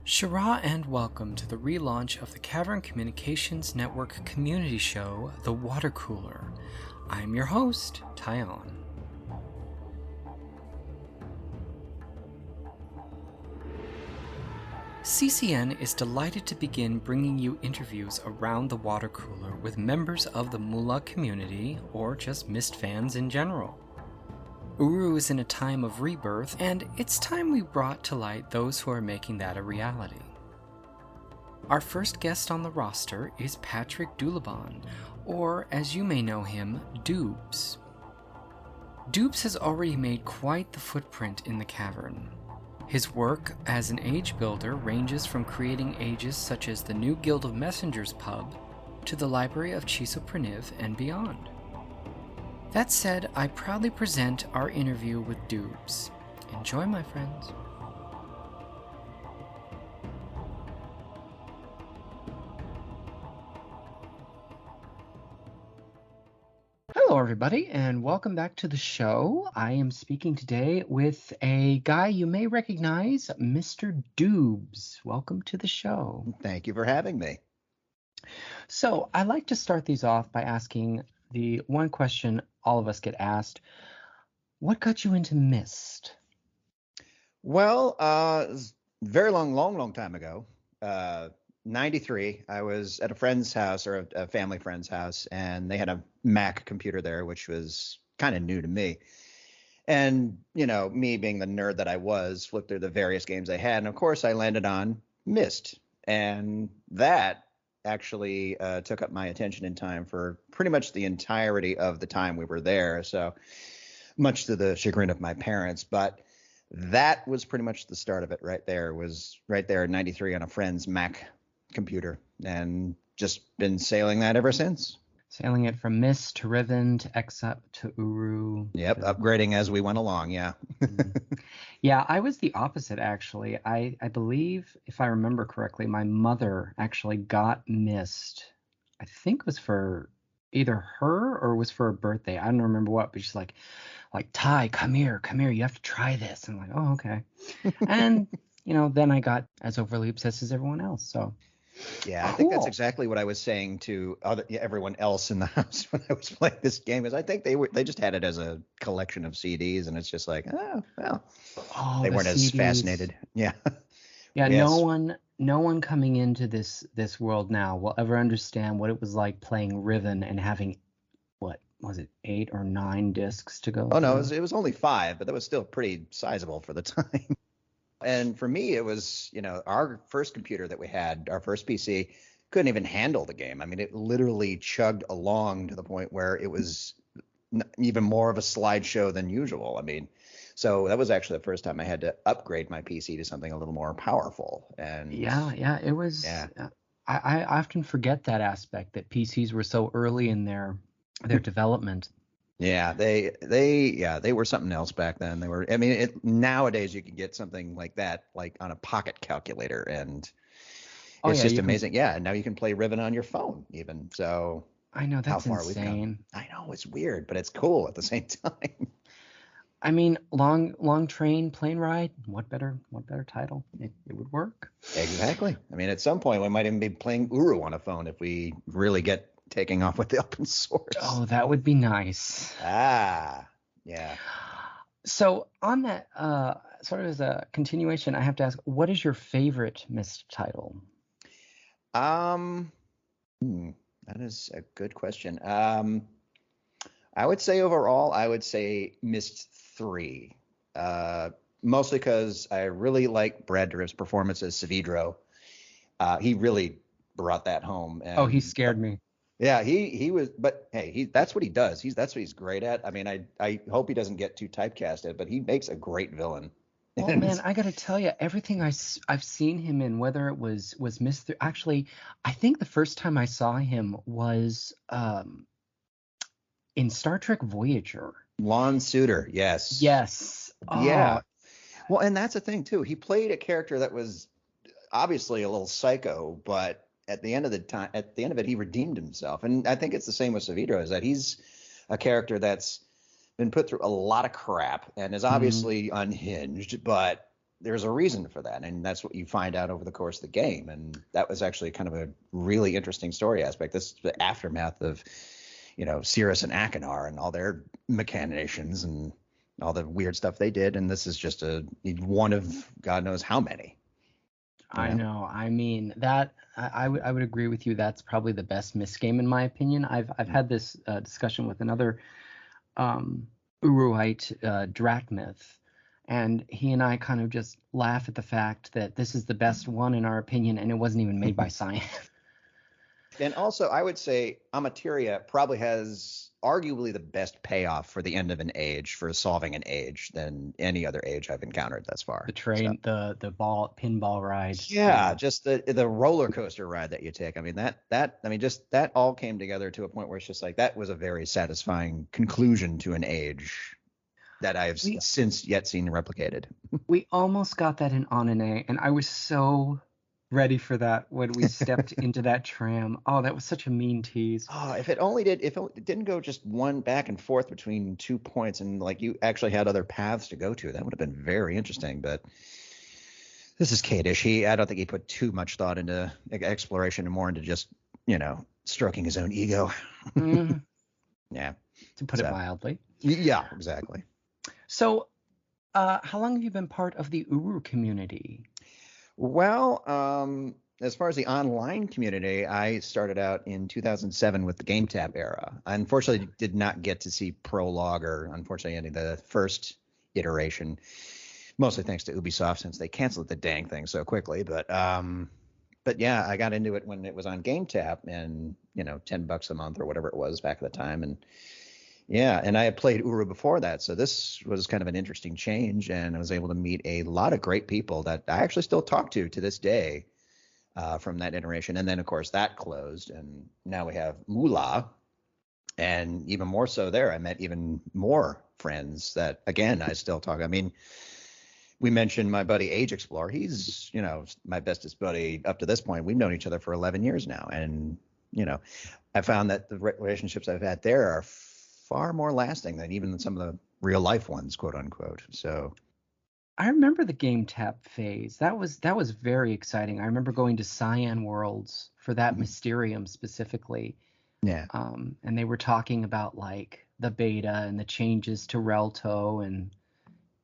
Shira and welcome to the relaunch of the Cavern Communications Network community show, The WaterCooler. I'm your host, Tyion. CCN is delighted to begin bringing you interviews around the WaterCooler with members of the Moolah community, or just Myst fans in general. Uru is in a time of rebirth, and it's time we brought to light those who are making that a reality. Our first guest on the roster is Patrick Dulebohn, or as you may know him, Doobes. Doobes has already made quite the footprint in the Cavern. His work as an age builder ranges from creating ages such as the new Guild of Messengers pub to the Library of Chiso Preniv and beyond. That said, I proudly present our interview with Doobes. Enjoy, my friends. Hello, everybody, and welcome back to the show. I am speaking today with a guy you may recognize, Mr. Doobes. Welcome to the show. Thank you for having me. So, I like to start these off by asking the one question all of us get asked: what got you into Myst? Well, very long time ago, 93, I was at a friend's house, or a family friend's house, and they had a Mac computer there, which was kind of new to me. And, you know, me being the nerd that I was, flipped through the various games they had, and of course I landed on Myst. And that actually took up my attention in time for pretty much the entirety of the time we were there. So much to the chagrin of my parents, but that was pretty much the start of it right there. Was right there in 93 on a friend's Mac computer, and just been sailing that ever since. Sailing it from Myst to Riven to Exap to Uru. Yep, upgrading as we went along, yeah. Yeah, I was the opposite, actually. I believe, if I remember correctly, my mother actually got Myst. I think it was for either her or it was for a birthday. I don't remember what, but she's like, Ty, come here, you have to try this. I'm like, oh, okay. And, then I got as overly obsessed as everyone else, so. Yeah, I think that's exactly what I was saying to everyone else in the house when I was playing this game. Is I think they just had it as a collection of CDs, and it's just like, oh well, they weren't as fascinated. Yeah, yeah. Yes. No one coming into this world now will ever understand what it was like playing Riven and having, what was it, 8 or 9 discs to go. Oh no, it was only 5, but that was still pretty sizable for the time. And for me, it was, our first computer that we had, our first PC, couldn't even handle the game. I mean, it literally chugged along to the point where it was even more of a slideshow than usual. I mean, so that was actually the first time I had to upgrade my PC to something a little more powerful. And yeah, it was. Yeah. I often forget that aspect, that PCs were so early in their development. Yeah, they were something else back then. They were, I mean, nowadays you can get something like that, like on a pocket calculator, and it's just amazing. Yeah, and now you can play Riven on your phone even. So I know, that's insane. I know, it's weird, but it's cool at the same time. I mean, long train, plane ride. What better title? It would work. Exactly. I mean, at some point we might even be playing Uru on a phone if we really get taking off with the open source. Oh, that would be nice. Yeah. So on that, sort of as a continuation, I have to ask, what is your favorite Myst title? That is a good question. I would say overall, Myst 3. Mostly because I really like Brad Dourif's performance as Savidro. He really brought that home. And, he scared me. Yeah, he was, but hey, that's what he does. That's what he's great at. I mean, I hope he doesn't get too typecasted, but he makes a great villain. Well, man, I got to tell you, everything I've seen him in, whether it was Myst, actually, I think the first time I saw him was in Star Trek Voyager. Lon Suitor, yes. Yes. Oh. Yeah. Well, and that's the thing too. He played a character that was obviously a little psycho, but at the end of it, he redeemed himself. And I think it's the same with Savidro, is that he's a character that's been put through a lot of crap and is obviously unhinged, but there's a reason for that, and that's what you find out over the course of the game. And that was actually kind of a really interesting story aspect. This is the aftermath of, Cirrus and Achenar and all their machinations and all the weird stuff they did. And this is just one of God knows how many. I know. I mean, that I would agree with you. That's probably the best Myst game in my opinion. I've had this discussion with another Uruite Dratmyth, and he and I kind of just laugh at the fact that this is the best one in our opinion, and it wasn't even made by science. And also, I would say Amateria probably has arguably the best payoff for the end of an age, for solving an age, than any other age I've encountered thus far. The train, the pinball ride. Yeah, just the roller coaster ride that you take. I mean, that all came together to a point where it's just like, that was a very satisfying conclusion to an age that I've since yet seen replicated. We almost got that in Onene, and I was so ready for that when we stepped into that tram. Oh, that was such a mean tease. Oh, if it didn't go just one back and forth between 2 points, and like you actually had other paths to go to, that would have been very interesting. But this is Kadish. I don't think he put too much thought into exploration and more into just, stroking his own ego. Mm-hmm. Yeah. To put it mildly. Yeah, exactly. So, how long have you been part of the Uru community? Well, as far as the online community, I started out in 2007 with the GameTap era. I unfortunately did not get to see Prologue or, unfortunately, any of the first iteration, mostly thanks to Ubisoft, since they canceled the dang thing so quickly. But yeah, I got into it when it was on GameTap, and $10 a month or whatever it was back at the time. And yeah, and I had played Uru before that, so this was kind of an interesting change, and I was able to meet a lot of great people that I actually still talk to this day from that iteration. And then, of course, that closed, and now we have Moolah, and even more so there, I met even more friends that, again, I still talk. I mean, we mentioned my buddy Age Explorer. He's, my bestest buddy up to this point. We've known each other for 11 years now, and, I found that the relationships I've had there are far more lasting than even some of the real life ones, quote unquote. So I remember the GameTap phase. That was very exciting. I remember going to Cyan Worlds for that Mysterium specifically. Yeah. And they were talking about like the beta and the changes to Relto,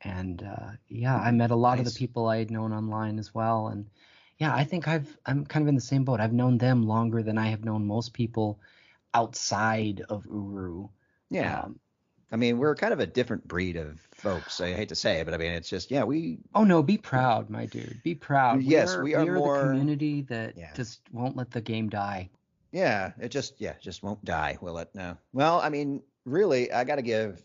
and yeah, I met a lot of the people I had known online as well. And yeah, I think I'm kind of in the same boat. I've known them longer than I have known most people outside of Uru. Yeah. I mean, we're kind of a different breed of folks. I hate to say it, but I mean, it's just, yeah, Oh, no, be proud, my dude. Be proud. Yes, we are more the community that just won't let the game die. Yeah, it just won't die, will it? No. Well, I mean, really, I got to give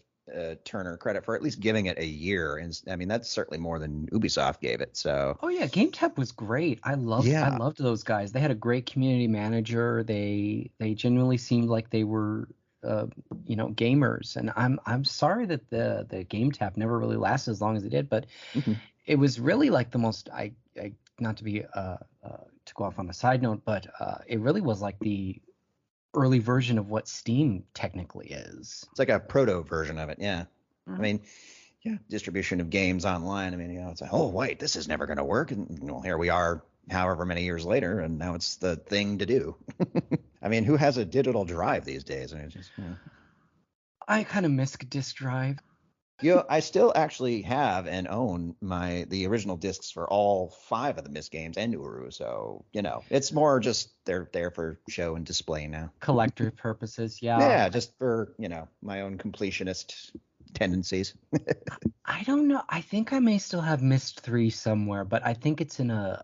Turner credit for at least giving it a year. And I mean, that's certainly more than Ubisoft gave it. So. Oh yeah, GameTap was great. I loved those guys. They had a great community manager. They genuinely seemed like they were gamers, and I'm sorry that the GameTap never really lasted as long as it did, but it was really like the most I not to be to go off on a side note, but it really was like the early version of what Steam technically is. It's like a proto version of it. Yeah. I mean, yeah, distribution of games online. I mean, it's like, oh wait, this is never going to work, and here we are however many years later, and now it's the thing to do. I mean, who has a digital drive these days? I mean, I kind of miss disk drive. I still actually have and own the original discs for all 5 of the Myst games and Uru. So, it's more just they're there for show and display now. Collector purposes, yeah. Yeah, just for, my own completionist tendencies. I don't know. I think I may still have Myst 3 somewhere, but I think it's in a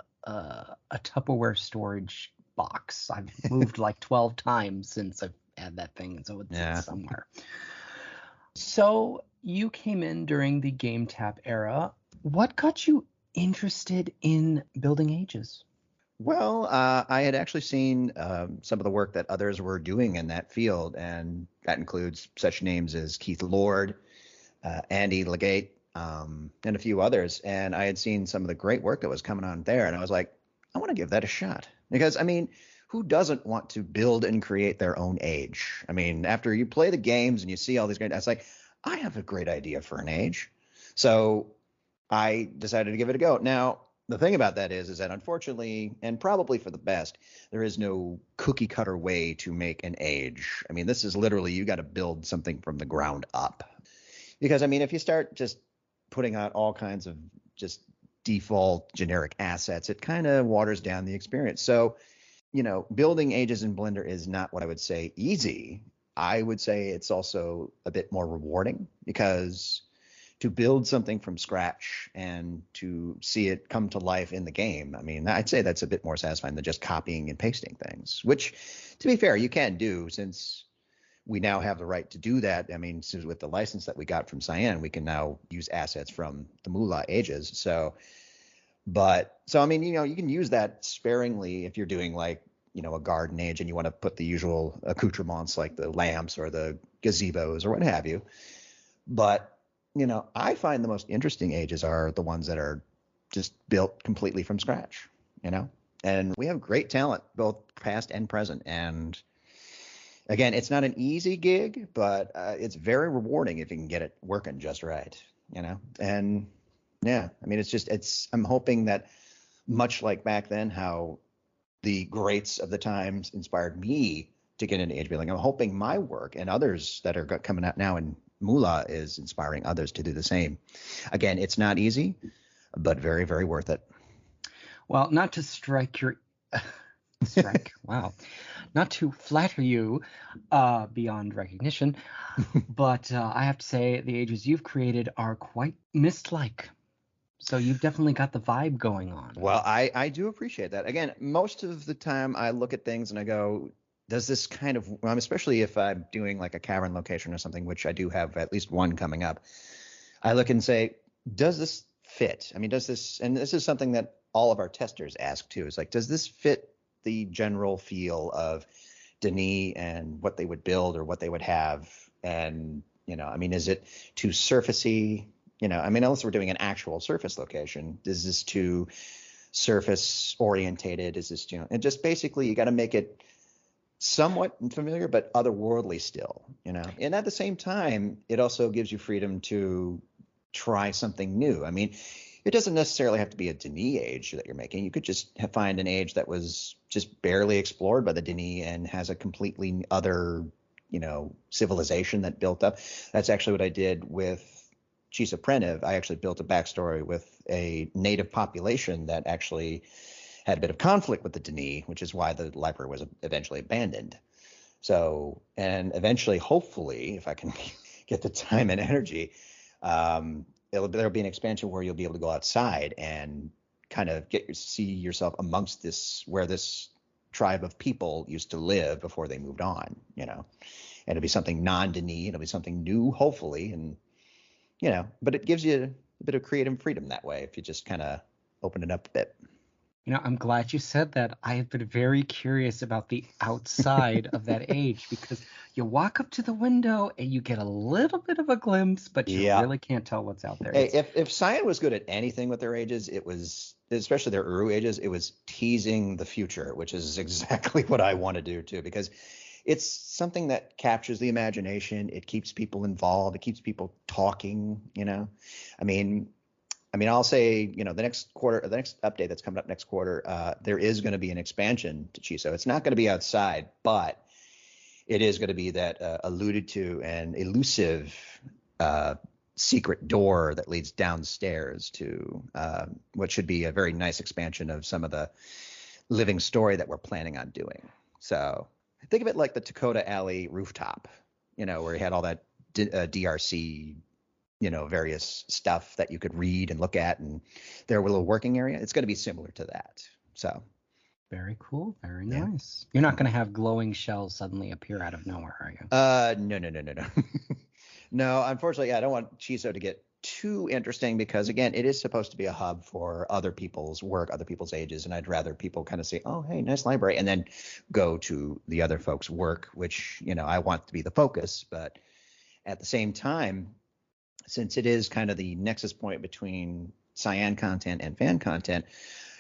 Tupperware storage box. I've moved like 12 times since I've had that thing, so it's somewhere. So you came in during the GameTap era. What got you interested in building ages? Well, I had actually seen some of the work that others were doing in that field, and that includes such names as Keith Lord, Andy Legate, and a few others. And I had seen some of the great work that was coming on there, and I was like, I want to give that a shot. Because, I mean, who doesn't want to build and create their own age? I mean, after you play the games and you see all these great, it's like, I have a great idea for an age. So I decided to give it a go. Now, the thing about that is that unfortunately, and probably for the best, there is no cookie cutter way to make an age. I mean, this is literally, you got to build something from the ground up. Because I mean, if you start just putting out all kinds of just default generic assets, it kind of waters down the experience. So, building ages in Blender is not what I would say easy. I would say it's also a bit more rewarding, because to build something from scratch and to see it come to life in the game, I mean, I'd say that's a bit more satisfying than just copying and pasting things, which, to be fair, you can do, since we now have the right to do that. I mean, since with the license that we got from Cyan, we can now use assets from the Moolah ages. So I mean, you can use that sparingly if you're doing like, a garden age and you want to put the usual accoutrements like the lamps or the gazebos or what have you. But, I find the most interesting ages are the ones that are just built completely from scratch, and we have great talent, both past and present. And again, it's not an easy gig, but it's very rewarding if you can get it working just right, and yeah, I mean, I'm hoping that much like back then, how the greats of the times inspired me to get into age building, I'm hoping my work and others that are coming out now in Moolah is inspiring others to do the same. Again, it's not easy, but very, very worth it. Well, not to strike your strike, wow, not to flatter you beyond recognition, but I have to say the ages you've created are quite mist-like. So you've definitely got the vibe going on. Well, I do appreciate that. Again, most of the time I look at things and I go, does this kind of, especially if I'm doing like a cavern location or something, which I do have at least one coming up, I look and say, does this fit? I mean, does this, and this is something that all of our testers ask too, is like, does this fit the general feel of Denis and what they would build or what they would have? And, I mean, is it too surfacey? I mean, unless we're doing an actual surface location, is this too surface orientated? Is this, and just basically you got to make it somewhat familiar, but otherworldly still, and at the same time, it also gives you freedom to try something new. I mean, it doesn't necessarily have to be a Denis age that you're making. You could just find an age that was just barely explored by the Denis and has a completely other, civilization that built up. That's actually what I did with Chiso Preniv. I actually built a backstory with a native population that actually had a bit of conflict with the Denis, which is why the library was eventually abandoned. So, and eventually, hopefully, if I can get the time and energy, there'll be an expansion where you'll be able to go outside and kind of see yourself amongst where this tribe of people used to live before they moved on, and it'll be something non-Denis, it'll be something new, hopefully, and but it gives you a bit of creative freedom that way if you just kind of open it up a bit. I'm glad you said that. I have been very curious about the outside of that age, because you walk up to the window and you get a little bit of a glimpse, but you really can't tell what's out there. Hey, if Cyan was good at anything with their ages, it was, especially their Uru ages, it was teasing the future, which is exactly what I want to do too, because it's something that captures the imagination. It keeps people involved. It keeps people talking, I mean, I'll say, the next quarter, the next update that's coming up next quarter, there is going to be an expansion to Chiso. It's not going to be outside, but it is going to be that alluded to and elusive secret door that leads downstairs to what should be a very nice expansion of some of the living story that we're planning on doing. So think of it like the Dakota Alley rooftop, where you had all that DRC, various stuff that you could read and look at, and their little working area. It's going to be similar to that. So very cool. Very nice. You're not going to have glowing shells suddenly appear out of nowhere, are you? No. No, unfortunately, I don't want Chiso to get too interesting, because again, it is supposed to be a hub for other people's work, other people's ages, and I'd rather people kind of say, oh, hey, nice library, and then go to the other folks' work, which, I want to be the focus. But at the same time, since it is kind of the nexus point between Cyan content and fan content,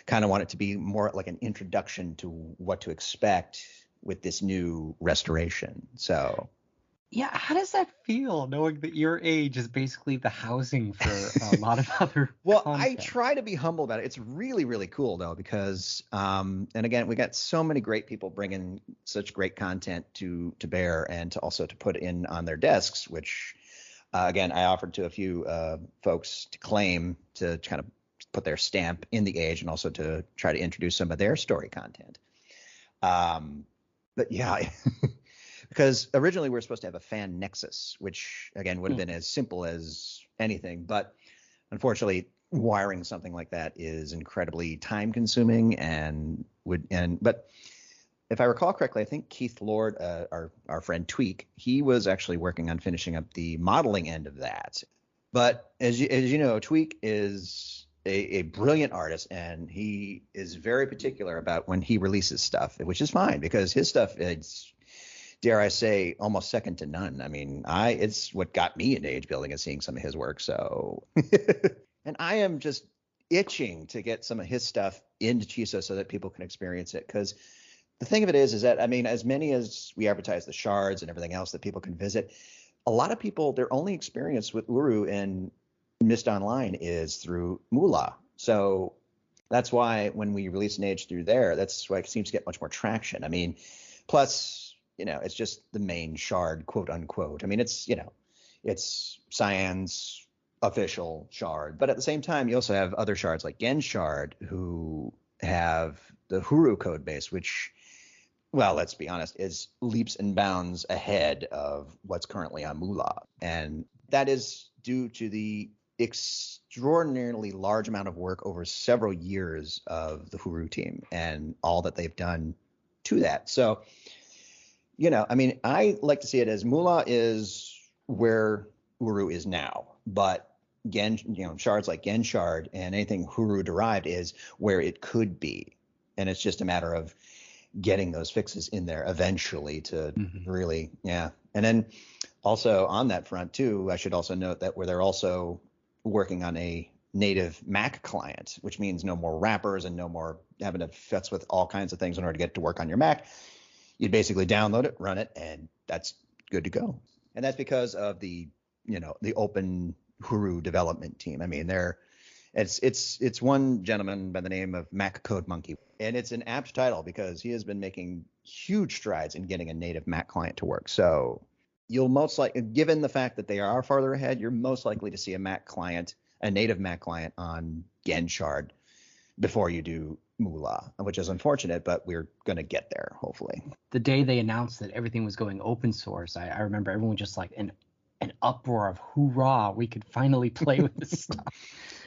kind of want it to be more like an introduction to what to expect with this new restoration. So Yeah, how does that feel, knowing that your age is basically the housing for a lot of other Well, I content? try to be humble about it. It's really, really cool though, because and again, we got so many great people bringing such great content to bear and to also to put in on their desks, which again, I offered to a few folks to claim to kind of put their stamp in the age and also to try to introduce some of their story content. But yeah, because originally we were supposed to have a fan nexus, which again would have been as simple as anything, but unfortunately, wiring something like that is incredibly time consuming but if I recall correctly, I think Keith Lord, our friend Tweak, he was actually working on finishing up the modeling end of that. But as you know, Tweak is a brilliant artist, and he is very particular about when he releases stuff, which is fine because his stuff is, dare I say, almost second to none. I mean, it's what got me into age building is seeing some of his work. So, and I am just itching to get some of his stuff into Chiso so that people can experience it. Because the thing of it is that, I mean, as many as we advertise the shards and everything else that people can visit, a lot of people, their only experience with Uru and Mist Online is through Moolah. So that's why when we release an age through there, that's why it seems to get much more traction. I mean, plus, it's just the main shard, quote unquote. I mean, it's Cyan's official shard, but at the same time, you also have other shards like Gen Shard who have the Huru code base, which, well, let's be honest, is leaps and bounds ahead of what's currently on Moolah. And that is due to the extraordinarily large amount of work over several years of the Huru team and all that they've done to that. So, I mean, I like to see it as Moolah is where Uru is now, but shards like Gen Shard and anything Huru derived is where it could be. And it's just a matter of getting those fixes in there eventually to really, yeah. And then also on that front too, I should also note that where they're also working on a native Mac client, which means no more wrappers and no more having to futz with all kinds of things in order to get it to work on your Mac. You'd basically download it, run it, and that's good to go. And that's because of the open Huru development team. I mean, it's one gentleman by the name of Mac Code Monkey, and it's an apt title because he has been making huge strides in getting a native Mac client to work. So you'll most likely, given the fact that they are farther ahead, you're most likely to see a native Mac client on Gen Shard before you do Moolah, which is unfortunate, but we're going to get there, hopefully. The day they announced that everything was going open source, I remember everyone just like an uproar of hoorah, we could finally play with this stuff.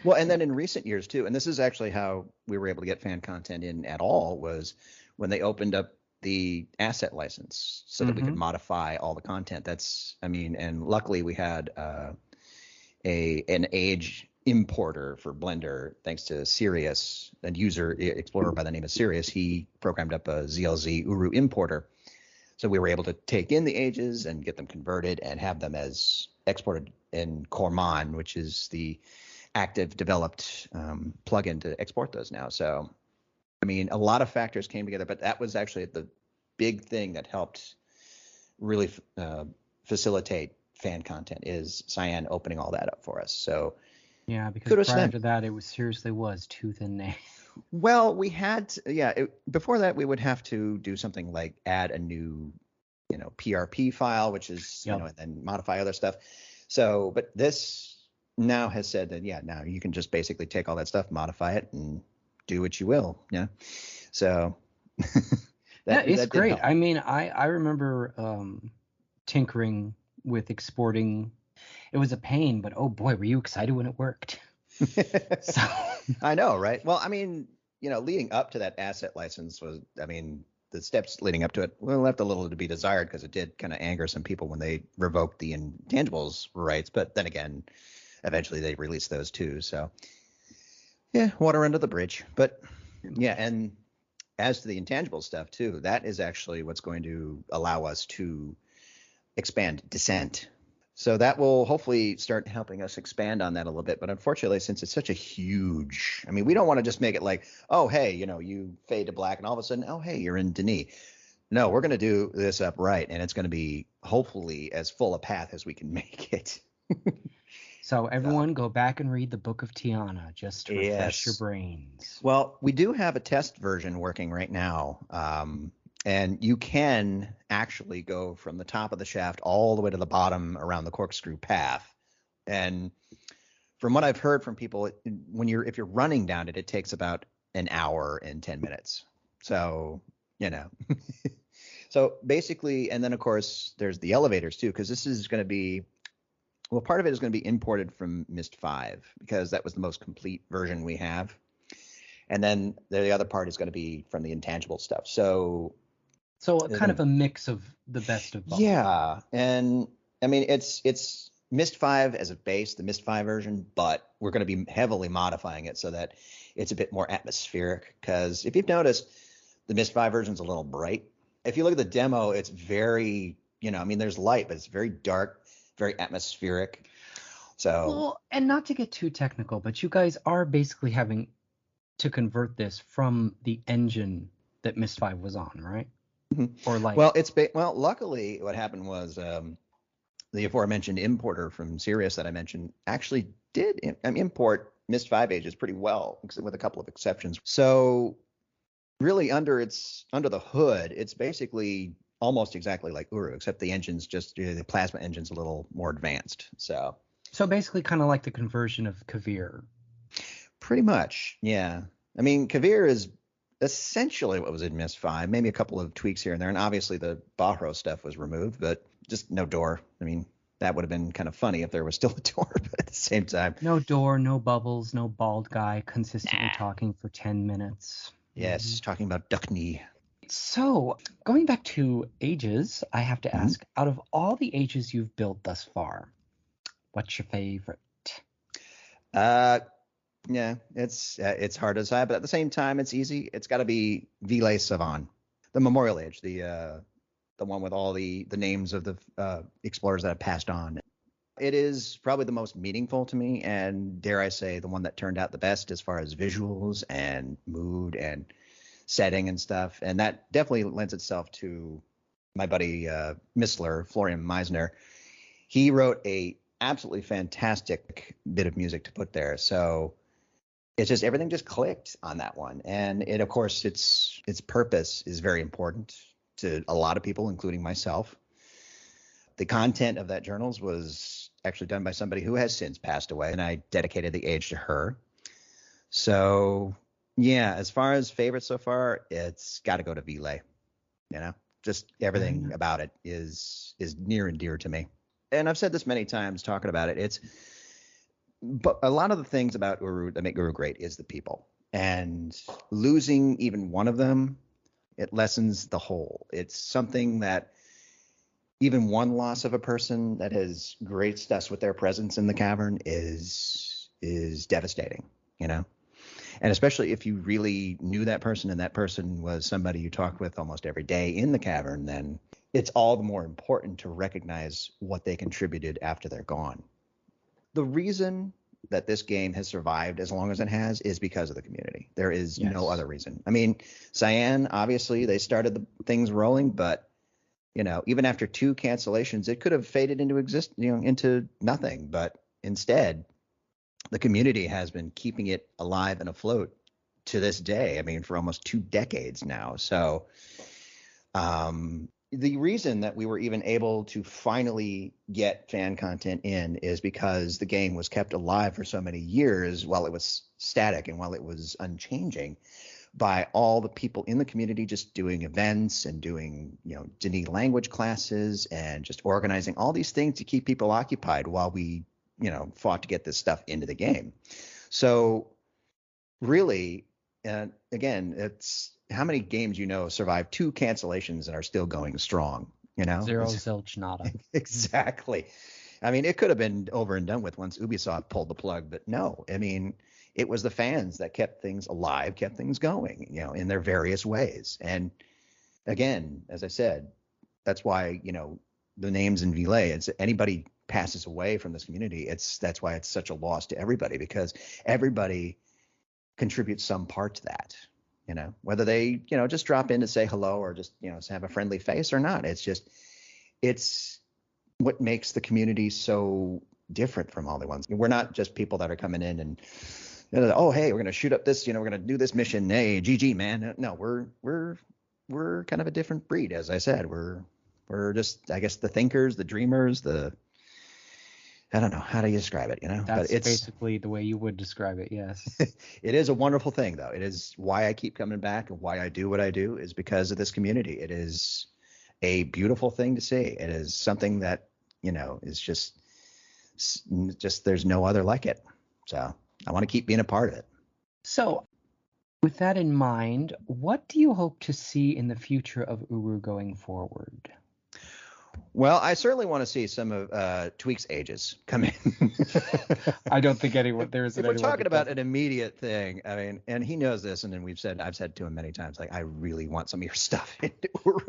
Well, and then in recent years too, and this is actually how we were able to get fan content in at all, was when they opened up the asset license so that we could modify all the content. And luckily we had an age importer for Blender, thanks to Sirius, a user explorer by the name of Sirius. He programmed up a ZLZ Uru importer. So we were able to take in the ages and get them converted and have them as exported in Corman, which is the active developed plugin to export those now. So, I mean, a lot of factors came together, but that was actually the big thing that helped really facilitate fan content is Cyan opening all that up for us. So yeah, because prior to that, it was tooth and nail. Well, we had before that we would have to do something like add a new PRP file, which is and then modify other stuff. So, but this now has said that now you can just basically take all that stuff, modify it, and do what you will. Yeah. So it's great. I mean, I remember tinkering with exporting. It was a pain, but oh boy, were you excited when it worked. So I know, right? Well, I mean, leading up to that asset license the steps leading up to it left a little to be desired because it did kind of anger some people when they revoked the intangibles rights. But then again, eventually they released those too. So yeah, water under the bridge. But yeah, and as to the intangible stuff too, that is actually what's going to allow us to expand Descent. So that will hopefully start helping us expand on that a little bit. But unfortunately, since it's such a huge, we don't want to just make it like, oh, hey, you fade to black and all of a sudden, oh, hey, you're in Denis. No, we're going to do this up right, and it's going to be hopefully as full a path as we can make it. So everyone go back and read the Book of Tiana just to refresh your Yes. brains. Well, we do have a test version working right now. And you can actually go from the top of the shaft all the way to the bottom around the corkscrew path. And from what I've heard from people, if you're running down it, it takes about an hour and 10 minutes. So, you know. So basically, and then of course there's the elevators too, because this is going to be, well, part of it is going to be imported from Myst 5 because that was the most complete version we have. And then the other part is going to be from the intangible stuff. So kind of a mix of the best of both. Yeah. And I mean, it's Myst 5 as a base, the Myst 5 version, but we're going to be heavily modifying it so that it's a bit more atmospheric. Because if you've noticed, the Myst 5 version is a little bright. If you look at the demo, it's very, I mean, there's light, but it's very dark, very atmospheric. So, well, and not to get too technical, but you guys are basically having to convert this from the engine that Myst 5 was on, right? Or like, well, luckily what happened was the aforementioned importer from Sirius that I mentioned actually did import Myst 5 ages pretty well, with a couple of exceptions. So really under the hood, it's basically almost exactly like Uru, except the engine's just the plasma engine's a little more advanced. So basically kind of like the conversion of Cavern. Pretty much, yeah. I mean, Cavern is essentially what was in Myst 5, maybe a couple of tweaks here and there, and obviously the Bahro stuff was removed, but just no door. I mean, that would have been kind of funny if there was still a door, but at the same time, no door, no bubbles, no bald guy consistently talking for 10 minutes. Yes, talking about Duckney. So, going back to ages, I have to ask, out of all the ages you've built thus far, what's your favorite? Yeah, it's hard to decide, but at the same time, it's easy. It's got to be Vile Savan, the Memorial Age, the one with all the names of the explorers that have passed on. It is probably the most meaningful to me, and dare I say, the one that turned out the best as far as visuals and mood and setting and stuff. And that definitely lends itself to my buddy Missler, Florian Meisner. He wrote a absolutely fantastic bit of music to put there. So it's just everything just clicked on that one. And it, of course, its purpose is very important to a lot of people, including myself. The content of that journals was actually done by somebody who has since passed away, and I dedicated the age to her. So yeah, as far as favorites so far, it's got to go to Vile. Just everything about it is near and dear to me. And I've said this many times talking about it. But a lot of the things about Uru that make Uru great is the people. And losing even one of them, it lessens the whole. It's something that even one loss of a person that has graced us with their presence in the cavern is devastating, And especially if you really knew that person and that person was somebody you talked with almost every day in the cavern, then it's all the more important to recognize what they contributed after they're gone. The reason that this game has survived as long as it has is because of the community. There is no other reason. I mean, Cyan, obviously, they started the things rolling, but even after 2 cancellations, it could have faded into into nothing. But instead, the community has been keeping it alive and afloat to this day. I mean, for almost 2 decades now. So the reason that we were even able to finally get fan content in is because the game was kept alive for so many years while it was static and while it was unchanging, by all the people in the community just doing events and doing, Dini language classes and just organizing all these things to keep people occupied while we, fought to get this stuff into the game. So really, again, it's how many games survive 2 cancellations and are still going strong, Zero, zilch, nada. Exactly. I mean, it could have been over and done with once Ubisoft pulled the plug, but no. I mean, it was the fans that kept things alive, kept things going, in their various ways. And again, as I said, that's why, the names in Vile, it's anybody passes away from this community. That's why it's such a loss to everybody, because everybody contributes some part to that. whether they, just drop in to say hello or just, have a friendly face or not. It's what makes the community so different from all the ones. We're not just people that are coming in and, oh, hey, we're going to shoot up this, we're going to do this mission. Hey, GG, man. No, we're kind of a different breed. As I said, we're just, I guess, the thinkers, the dreamers, I don't know, how do you describe it, That's but it's basically the way you would describe it, yes. It is a wonderful thing, though. It is why I keep coming back and why I do what I do is because of this community. It is a beautiful thing to see. It is something that, is just there's no other like it. So I want to keep being a part of it. So with that in mind, what do you hope to see in the future of Uru going forward? Well, I certainly want to see some of Tweak's ages come in. I don't think there is. If we're talking about an immediate thing, I mean, and he knows this, and then I've said to him many times, like, I really want some of your stuff in Uru.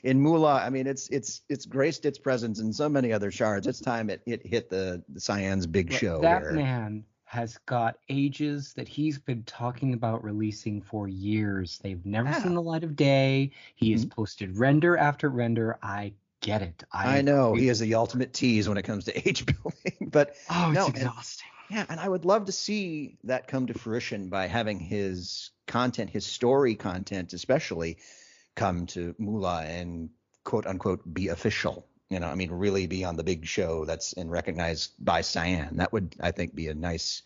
In Moolah, I mean, it's graced its presence in so many other shards. It's time it hit the Cyan's big show. That man has got ages that he's been talking about releasing for years. They've never seen the light of day. He has posted render after render. I get it. I know he is the ultimate tease when it comes to age building, but it's exhausting. And I would love to see that come to fruition by having his content, his story content, especially, come to Moolah and quote unquote be official. Really be on the big show that's recognized by Cyan. That would, I think, be a nice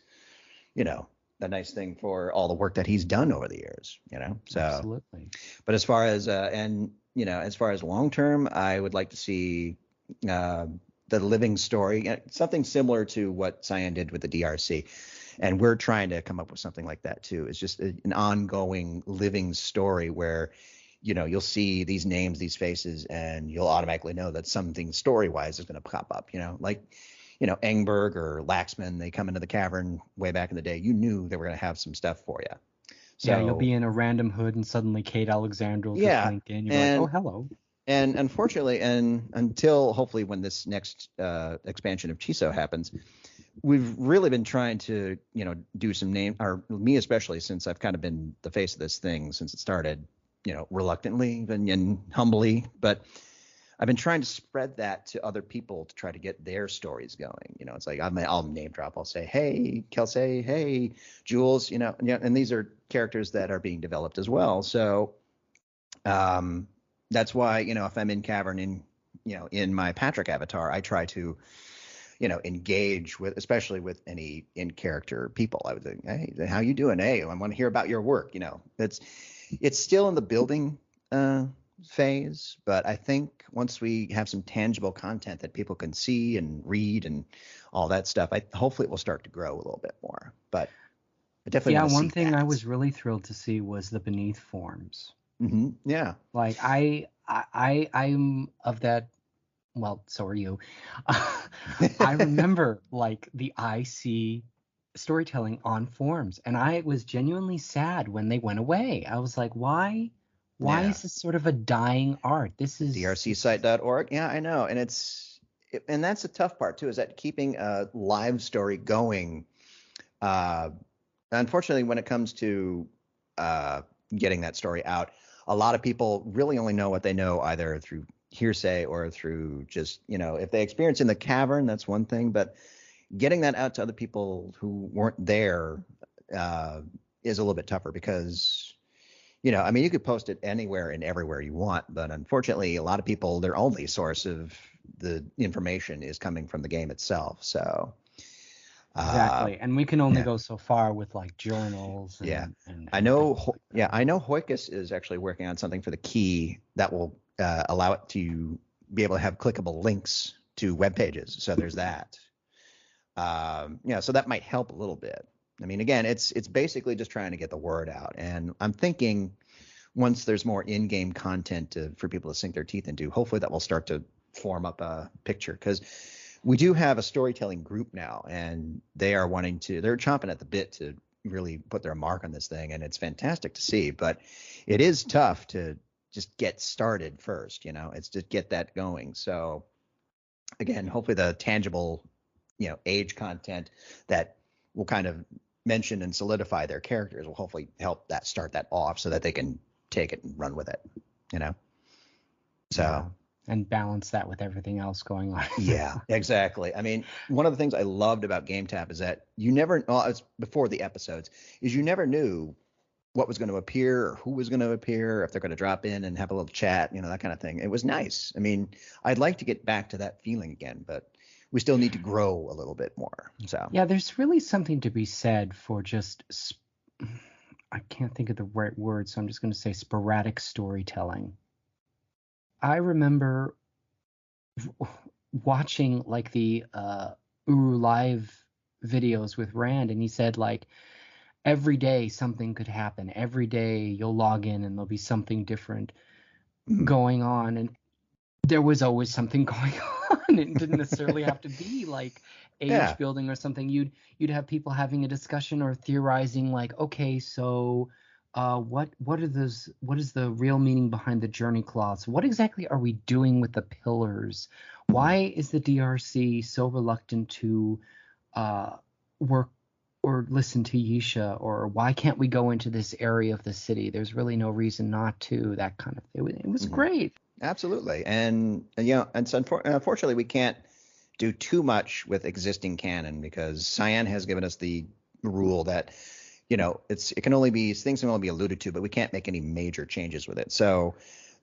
thing for all the work that he's done over the years. So absolutely. But as far as as far as long term, I would like to see the living story, something similar to what Cyan did with the DRC. And we're trying to come up with something like that too. It's just an ongoing living story where, you'll see these names, these faces, and you'll automatically know that something story-wise is going to pop up, like, Engberg or Laxman, they come into the Cavern way back in the day. You knew they were going to have some stuff for you. So, you'll be in a random hood and suddenly Kate Alexander will just link in. You're like, oh, hello. And unfortunately, and until hopefully when this next expansion of Chiso happens, we've really been trying to, do some name, or me especially, since I've kind of been the face of this thing since it started, reluctantly and humbly, but I've been trying to spread that to other people to try to get their stories going. It's like I'll name drop. I'll say, hey, Kelsey, hey, Jules, and these are characters that are being developed as well. So that's why, if I'm in Cavern in my Patrick avatar, I try to, engage with, especially with any in-character people. I would think, hey, how you doing? Hey, I want to hear about your work. It's still in the building phase, but I think once we have some tangible content that people can see and read and all that stuff, hopefully it will start to grow a little bit more. But I definitely one thing I was really thrilled to see was the beneath forms. Mm-hmm. Yeah, like I'm of that. Well, so are you. I remember like the IC storytelling on forms, and I was genuinely sad when they went away. I was like, why is this sort of a dying art? This is drcsite.org. Yeah, I know. And and that's the tough part too, is that keeping a live story going. Unfortunately, when it comes to getting that story out, a lot of people really only know what they know either through hearsay or through just, if they experience in the Cavern, that's one thing, but getting that out to other people who weren't there is a little bit tougher because, you could post it anywhere and everywhere you want, but unfortunately, a lot of people, their only source of the information is coming from the game itself. So exactly, and we can only go so far with like journals. And I know Hoikus is actually working on something for the key that will allow it to be able to have clickable links to web pages. So there's that. So that might help a little bit. I mean, again, it's basically just trying to get the word out. And I'm thinking once there's more in-game content for people to sink their teeth into, hopefully that will start to form up a picture. Because we do have a storytelling group now, and they're chomping at the bit to really put their mark on this thing. And it's fantastic to see. But it is tough to just get started first, it's to get that going. So again, hopefully the tangible, age content that will kind of mention and solidify their characters will hopefully help that start that off so that they can take it and run with it, So. Yeah. And balance that with everything else going on. Yeah, exactly. I mean, one of the things I loved about Game Tap is that it's before the episodes, is you never knew what was going to appear or who was going to appear, if they're going to drop in and have a little chat, that kind of thing. It was nice. I mean, I'd like to get back to that feeling again, but we still need to grow a little bit more. So yeah, there's really something to be said for just, I can't think of the right word, so I'm just going to say sporadic storytelling. I remember watching like the Uru Live videos with Rand, and he said like every day something could happen. Every day you'll log in and there'll be something different going on, and there was always something going on. It didn't necessarily have to be like age building or something. You'd have people having a discussion or theorizing like, okay, so what is the real meaning behind the journey cloths? What exactly are we doing with the pillars? Why is the DRC so reluctant to work or listen to Yisha? Or why can't we go into this area of the city? There's really no reason not to. That kind of thing. It was great. Absolutely. And unfortunately we can't do too much with existing canon because Cyan has given us the rule that things can only be alluded to, but we can't make any major changes with it. So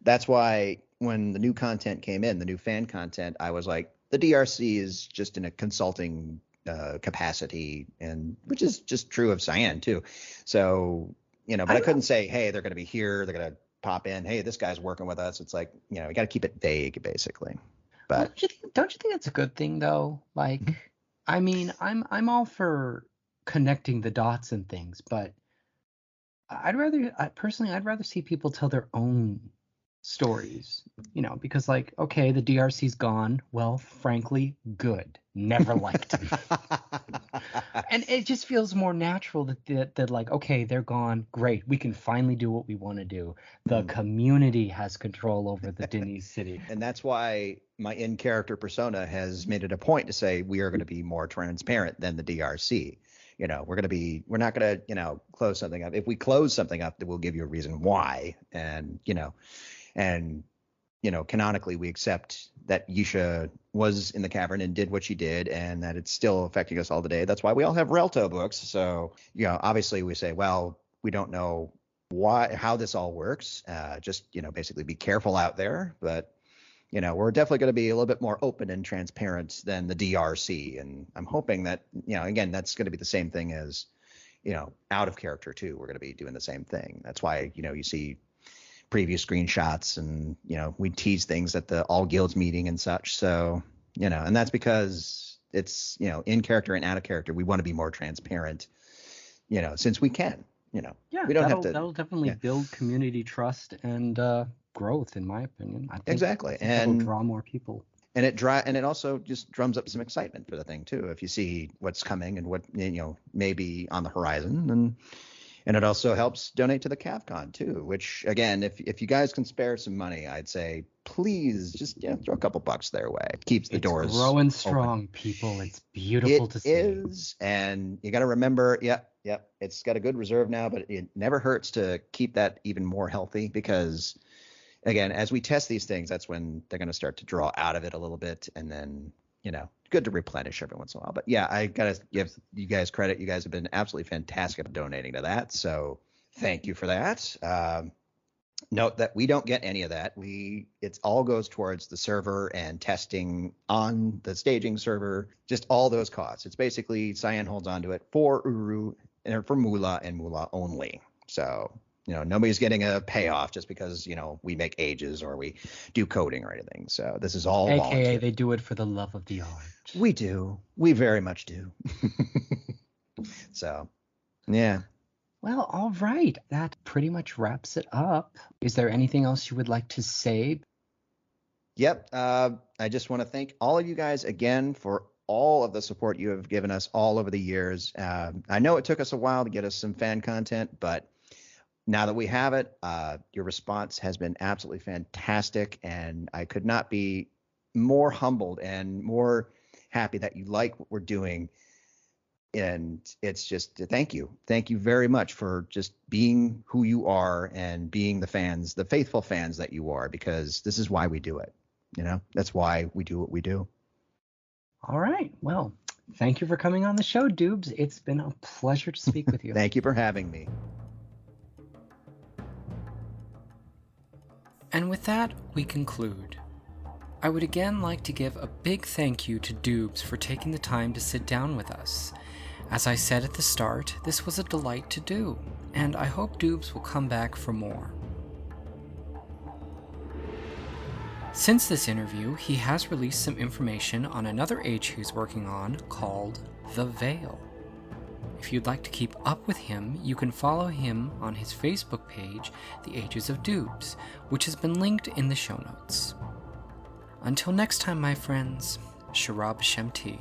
that's why when the new content came in, the new fan content, I was like, the DRC is just in a consulting capacity, and which is just true of Cyan too. So, but I couldn't say, hey, they're going to be here, they're going to pop in, hey, this guy's working with us. It's like, we got to keep it vague, basically. But don't you think that's a good thing though? Like, I mean, I'm all for connecting the dots and things, but I'd rather see people tell their own stories, because like, okay, the DRC's gone. Well, frankly, good. Never liked him. And it just feels more natural that like, okay, they're gone. Great. We can finally do what we want to do. The community has control over the Dini city. And that's why my in-character persona has made it a point to say we are going to be more transparent than the DRC. We're not going to, close something up. If we close something up, then we'll give you a reason why. And, canonically, we accept that Yisha was in the cavern and did what she did, and that it's still affecting us all today. That's why we all have Relto books. So, obviously we say, well, we don't know how this all works. Just, basically be careful out there. But, we're definitely going to be a little bit more open and transparent than the DRC. And I'm hoping that, again, that's going to be the same thing as, out of character too. We're going to be doing the same thing. That's why, you see previous screenshots and, we tease things at the all guilds meeting and such. So, and that's because it's, in character and out of character, we want to be more transparent, since we can, Yeah, we don't have to. That'll definitely build community trust and growth, in my opinion. I think, exactly. And draw more people. And it also just drums up some excitement for the thing too. If you see what's coming and what may be on the horizon, and it also helps donate to the CavCon too. Which again, if you guys can spare some money, I'd say please just throw a couple bucks their way. Keeps the doors growing strong, open. People. It's beautiful to see. It is, and you got to remember, yep. It's got a good reserve now, but it never hurts to keep that even more healthy because. Again, as we test these things, that's when they're going to start to draw out of it a little bit, and then, good to replenish every once in a while. But yeah, I got to give you guys credit. You guys have been absolutely fantastic at donating to that. So thank you for that. Note that we don't get any of that. It all goes towards the server and testing on the staging server, just all those costs. It's basically Cyan holds on to it for Uru and for Mula and Mula only. So nobody's getting a payoff just because, we make ages or we do coding or anything. So this is all volunteer. AKA they do it for the love of the art. We do. We very much do. So, yeah. Well, all right. That pretty much wraps it up. Is there anything else you would like to say? Yep. I just want to thank all of you guys again for all of the support you have given us all over the years. I know it took us a while to get us some fan content, but now that we have it, your response has been absolutely fantastic, and I could not be more humbled and more happy that you like what we're doing And it's just thank you. Thank you very much for just being who you are and being the fans, the faithful fans that you are, because this is why we do it. That's why we do what we do. All right. Well, thank you for coming on the show, Doobes. It's been a pleasure to speak with you. Thank you for having me. And with that, we conclude. I would again like to give a big thank you to Doobes for taking the time to sit down with us. As I said at the start, this was a delight to do, and I hope Doobes will come back for more. Since this interview, he has released some information on another age he's working on called The Veil. If you'd like to keep up with him, you can follow him on his Facebook page, The Ages of Doobes, which has been linked in the show notes. Until next time, my friends, Sharab Shem Tea.